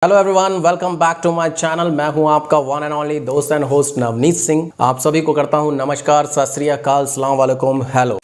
Hello everyone, welcome back to my channel. मैं हूं आपका वन एंड ओनली दोस्त एंड होस्ट नवनीत सिंह। आप सभी को करता हूं नमस्कार, सत श्री अकाल, अस्सलाम वालेकुम, हेलो।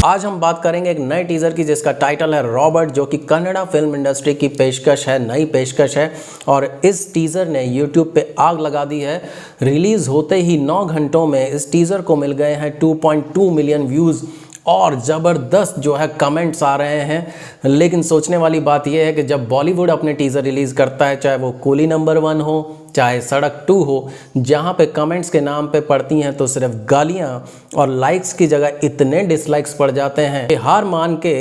आज हम बात करेंगे एक नए टीज़र की जिसका टाइटल है रॉबर्ट, जो कि कन्नड़ा फिल्म इंडस्ट्री की पेशकश है, नई पेशकश है। और इस टीज़र ने यूट्यूब पे आग लगा दी है। रिलीज़ होते ही 9 घंटों में इस टीज़र को मिल गए हैं 2.2 मिलियन व्यूज़ और ज़बरदस्त जो है कमेंट्स आ रहे हैं। लेकिन सोचने वाली बात यह है कि जब बॉलीवुड अपने टीज़र रिलीज़ करता है, चाहे वो कूली नंबर 1 हो, चाहे सड़क 2 हो, जहाँ पे कमेंट्स के नाम पे पड़ती हैं तो सिर्फ गालियाँ और लाइक्स की जगह इतने डिसलाइक्स पड़ जाते हैं कि हार मान के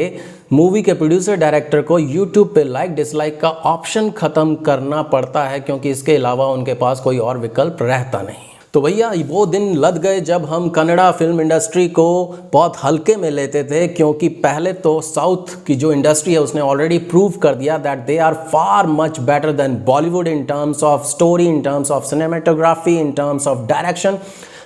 मूवी के प्रोड्यूसर डायरेक्टर को यूट्यूब पे लाइक डिसलाइक का ऑप्शन ख़त्म करना पड़ता है, क्योंकि इसके अलावा उनके पास कोई और विकल्प रहता नहीं। तो भैया वो दिन लद गए जब हम कन्नड़ा फिल्म इंडस्ट्री को बहुत हल्के में लेते थे, क्योंकि पहले तो साउथ की जो इंडस्ट्री है उसने ऑलरेडी प्रूव कर दिया that they are far much better than Bollywood in terms of story, in terms of cinematography, in terms of direction,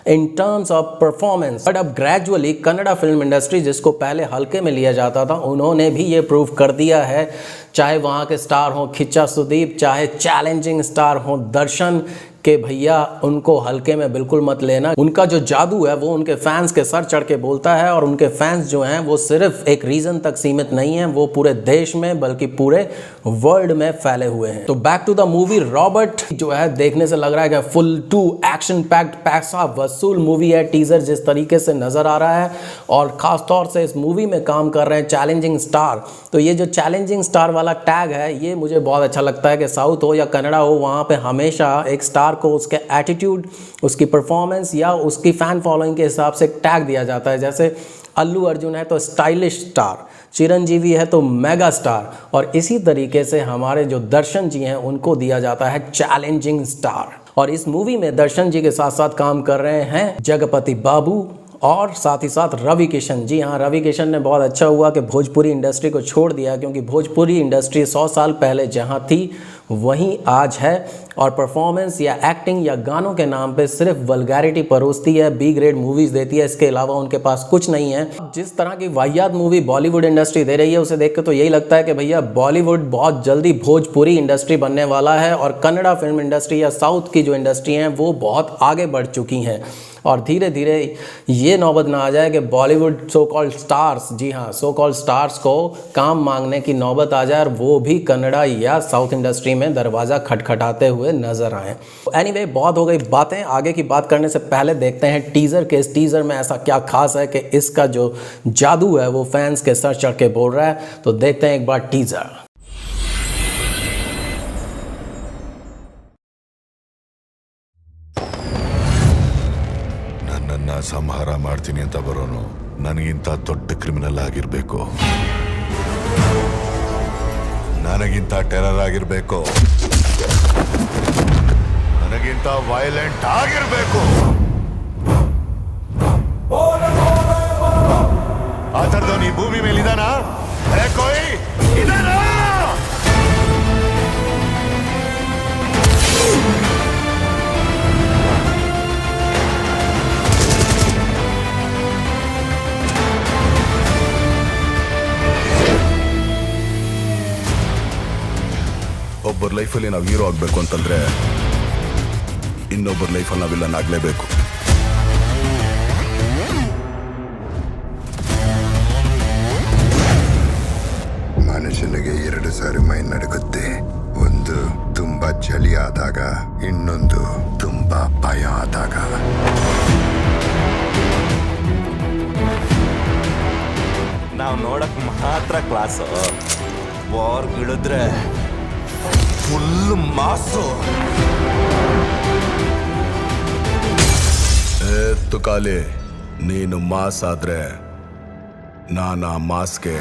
in terms of performance. But अब ग्रेजुअली कन्नड़ा फिल्म इंडस्ट्री, जिसको पहले हल्के में लिया जाता था, उन्होंने भी ये प्रूव कर दिया है। चाहे वहाँ के स्टार हों खिच्चा सुदीप, चाहे चैलेंजिंग स्टार हों दर्शन, कि भैया उनको हल्के में बिल्कुल मत लेना। उनका जो जादू है वो उनके फैंस के सर चढ़ के बोलता है, और उनके फैंस जो हैं वो सिर्फ एक रीजन तक सीमित नहीं हैं, वो पूरे देश में बल्कि पूरे वर्ल्ड में फैले हुए हैं। तो back to the movie Robert जो है, देखने से लग रहा है कि फुल टू एक्शन पैक्ड पैसा वसूल मूवी है। टीजर जिस तरीके से नजर आ रहा है, और खास तौर से इस मूवी में काम कर रहे हैं चैलेंजिंग स्टार, तो ये जो चैलेंजिंग स्टार वाला टैग है ये मुझे बहुत अच्छा लगता है कि साउथ हो या कन्नड़ा हो, वहाँ पे हमेशा एक स्टार को उसके एटीट्यूड, उसकी परफॉर्मेंस या उसकी फैन फॉलोइंग के हिसाब से टैग दिया जाता है। जैसे अल्लू अर्जुन है तो स्टाइलिश स्टार, चिरंजीवी है तो मेगा स्टार, और इसी तरीके से हमारे जो दर्शन जी हैं उनको दिया जाता है चैलेंजिंग स्टार। और इस मूवी में दर्शन जी के साथ साथ काम कर रहे हैं जगपति बाबू और साथ ही साथ रवि किशन। जी हाँ, रवि किशन ने बहुत अच्छा हुआ कि भोजपुरी इंडस्ट्री को छोड़ दिया, क्योंकि भोजपुरी इंडस्ट्री 100 साल पहले जहाँ थी वहीं आज है, और परफॉर्मेंस या एक्टिंग या गानों के नाम पे सिर्फ वल्गैरिटी परोसती है, बी ग्रेड मूवीज़ देती है, इसके अलावा उनके पास कुछ नहीं है। जिस तरह की वाहियात मूवी बॉलीवुड इंडस्ट्री दे रही है उसे देख के तो यही लगता है कि भैया बॉलीवुड बहुत जल्दी भोजपुरी इंडस्ट्री बनने वाला है, और कन्नड़ा फिल्म इंडस्ट्री या साउथ की जो इंडस्ट्री हैं वो बहुत आगे बढ़ चुकी हैं। और धीरे धीरे ये नौबत ना आ जाए कि बॉलीवुड सो कॉल्ड स्टार्स, जी हाँ, सो कॉल्ड स्टार्स को काम मांगने की नौबत आ जाए, और वो भी कन्नड़ा या साउथ इंडस्ट्री में दरवाज़ा खटखटाते हुए नजर आए। एनीवे, बहुत हो गई बातें। आगे की बात करने से पहले देखते हैं टीज़र के। इस टीज़र में ऐसा क्या खास है कि इसका जो जादू है वो फैंस के सर चढ़ के बोल रहा है। तो देखते हैं एक बार टीज़र। ನನ್ನನ್ನ ಸಂಹಾರ ಮಾಡ್ತೀನಿ ಅಂತ ಬರೋನು ನನಗಿಂತ ದೊಡ್ಡ ಕ್ರಿಮಿನಲ್ ಆಗಿರ್ಬೇಕು, ನನಗಿಂತ ಟೆರರ್ ಆಗಿರ್ಬೇಕು, ನನಗಿಂತ ವೈಲೆಂಟ್ ಆಗಿರ್ಬೇಕು। ಆ ಥರದವನು ಈ ಭೂಮಿ ಮೇಲೆ ಇದಾನಾ? ಕೋಯಿ ಇದಾನಾ? ಒಬ್ಬರ ಲೈಫಲ್ಲಿ ನಾವು ಹೀರೋ ಆಗಬೇಕು ಅಂತಂದ್ರೆ ಇನ್ನೊಬ್ಬರ ಲೈಫಲ್ಲಿ ನಾವು ವಿಲನ್ ಆಗಲೇಬೇಕು। ಮನುಷ್ಯನಿಗೆ 2 ಸಾರಿ ಮೈ ನಡುಗುತ್ತೆ, ಒಂದು ತುಂಬಾ ಚಳಿ ಆದಾಗ, ಇನ್ನೊಂದು ತುಂಬಾ ಭಯ ಆದಾಗ। ನಾವು ನೋಡಕ್ ಮಾತ್ರ ಕ್ಲಾಸು, ವಾರ್ಗಿಳಿದ್ರೆ ಫುಲ್ ಮಾಸು। ತುಕಾಲಿ, ನೀನು ಮಾಸ್ ಆದ್ರೆ ನಾನಾ ಮಾಸ್ಗೆ।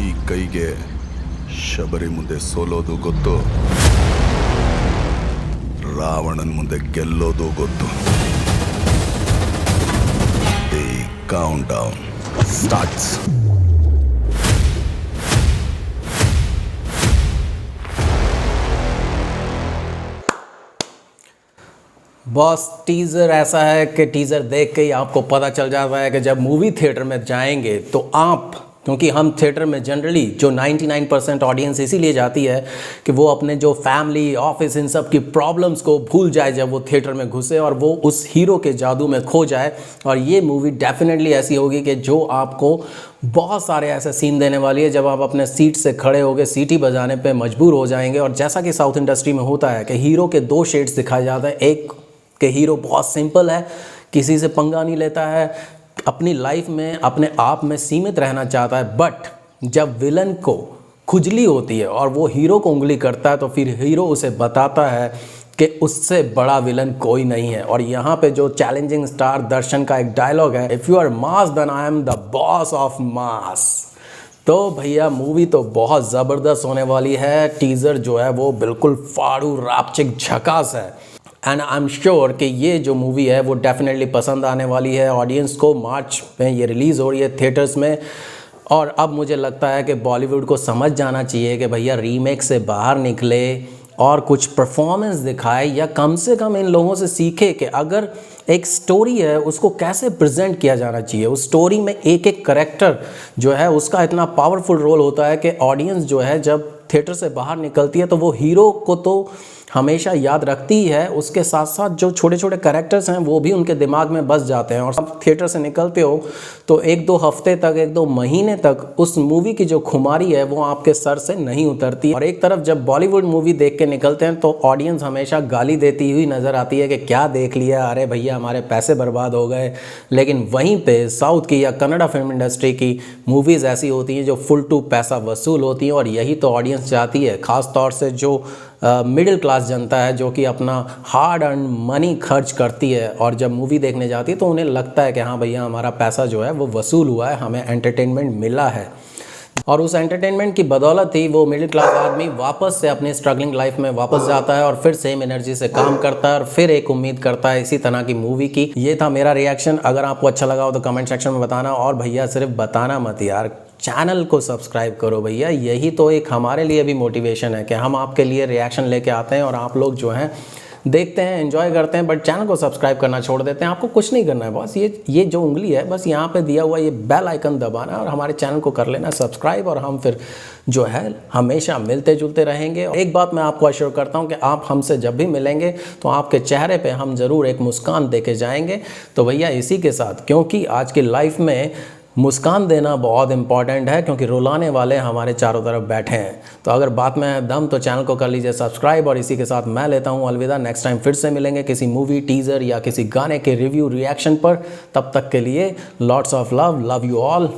ಈ ಕೈಗೆ ಶಬರಿ ಮುಂದೆ ಸೋಲೋದು ಗೊತ್ತು, ರಾವಣ ಕಣ್ಣನ್ ಮುಂದೆ ಗೆಲ್ಲೋದು ಗೊತ್ತು. The count down starts. Boss teaser ऐसा है कि टीज़र देख के ही आपको पता चल जाता है कि जब मूवी थिएटर में जाएंगे तो आप, क्योंकि हम थिएटर में जनरली जो 99% ऑडियंस इसीलिए जाती है कि वो अपने जो फैमिली ऑफिस इन सब की प्रॉब्लम्स को भूल जाए जब वो थिएटर में घुसे और वो उस हीरो के जादू में खो जाए. और ये मूवी डेफिनेटली ऐसी होगी कि जो आपको बहुत सारे ऐसे सीन देने वाली है जब आप अपने सीट से खड़े होकर सीटी बजाने पे मजबूर हो जाएंगे. और जैसा कि साउथ इंडस्ट्री में होता है कि हीरो के दो शेड्स दिखाए जाते हैं. एक कि हीरो बहुत सिंपल है, किसी से पंगा नहीं लेता है, अपनी लाइफ में अपने आप में सीमित रहना चाहता है. बट जब विलन को खुजली होती है और वो हीरो को उंगली करता है तो फिर हीरो उसे बताता है कि उससे बड़ा विलन कोई नहीं है. और यहाँ पे जो चैलेंजिंग स्टार दर्शन का एक डायलॉग है, if you are mass then I am the boss of mass. तो भैया मूवी तो बहुत ज़बरदस्त होने वाली है. टीज़र जो है वो बिल्कुल फाड़ू रापचिक झकास है. एंड आई एम श्योर कि ये जो मूवी है वो डेफिनेटली पसंद आने वाली है ऑडियंस को. मार्च में ये रिलीज़ हो रही है थिएटर्स में. और अब मुझे लगता है कि बॉलीवुड को समझ जाना चाहिए कि भैया रीमेक से बाहर निकले और कुछ परफॉर्मेंस दिखाए, या कम से कम इन लोगों से सीखे कि अगर एक स्टोरी है उसको कैसे प्रेजेंट किया जाना चाहिए. उस स्टोरी में एक एक करेक्टर जो है उसका इतना पावरफुल रोल होता है कि ऑडियंस जो है जब थिएटर से बाहर निकलती है तो वो हीरो को तो हमेशा याद रखती ही है, उसके साथ साथ जो छोटे छोटे कैरेक्टर्स हैं वो भी उनके दिमाग में बस जाते हैं. और आप थिएटर से निकलते हो तो एक दो हफ्ते तक, एक दो महीने तक उस मूवी की जो खुमारी है वो आपके सर से नहीं उतरती. और एक तरफ जब बॉलीवुड मूवी देख के निकलते हैं तो ऑडियंस हमेशा गाली देती हुई नज़र आती है कि क्या देख लिया, अरे भैया हमारे पैसे बर्बाद हो गए. लेकिन वहीं पर साउथ की या कन्नड़ा फिल्म इंडस्ट्री की मूवीज़ ऐसी होती हैं जो फुल टू पैसा वसूल होती हैं. और यही तो ऑडियंस चाहती है, ख़ास तौर से जो मिडिल क्लास जनता है जो कि अपना हार्ड अर्न मनी खर्च करती है और जब मूवी देखने जाती है तो उन्हें लगता है कि हाँ भैया हमारा पैसा जो है वो वसूल हुआ है, हमें एंटरटेनमेंट मिला है. और उस एंटरटेनमेंट की बदौलत ही वो मिडिल क्लास आदमी वापस से अपनी स्ट्रगलिंग लाइफ में वापस जाता है और फिर सेम एनर्जी से काम करता है और फिर एक उम्मीद करता है इसी तरह की मूवी की. ये था मेरा रिएक्शन. अगर आपको अच्छा लगा हो तो कमेंट सेक्शन में बताना. और भैया सिर्फ बताना मत यार, चैनल को सब्सक्राइब करो भैया. यही तो एक हमारे लिए भी मोटिवेशन है कि हम आपके लिए रिएक्शन लेके आते हैं और आप लोग जो हैं देखते हैं, एंजॉय करते हैं, बट चैनल को सब्सक्राइब करना छोड़ देते हैं. आपको कुछ नहीं करना है बस, ये जो उंगली है बस यहाँ पे दिया हुआ ये बेल आइकन दबाना है और हमारे चैनल को कर लेना सब्सक्राइब. और हम फिर जो है हमेशा मिलते जुलते रहेंगे. और एक बात मैं आपको अश्योर करता हूँ कि आप हमसे जब भी मिलेंगे तो आपके चेहरे पे हम ज़रूर एक मुस्कान दे के जाएंगे. तो भैया इसी के साथ, क्योंकि आज की लाइफ में मुस्कान देना बहुत इंपॉर्टेंट है, क्योंकि रुलाने वाले हमारे चारों तरफ बैठे हैं. तो अगर बात में है दम तो चैनल को कर लीजिए सब्सक्राइब. और इसी के साथ मैं लेता हूँ अलविदा. नेक्स्ट टाइम फिर से मिलेंगे किसी मूवी, टीज़र या किसी गाने के रिव्यू रिएक्शन पर. तब तक के लिए lots of love. Love you all.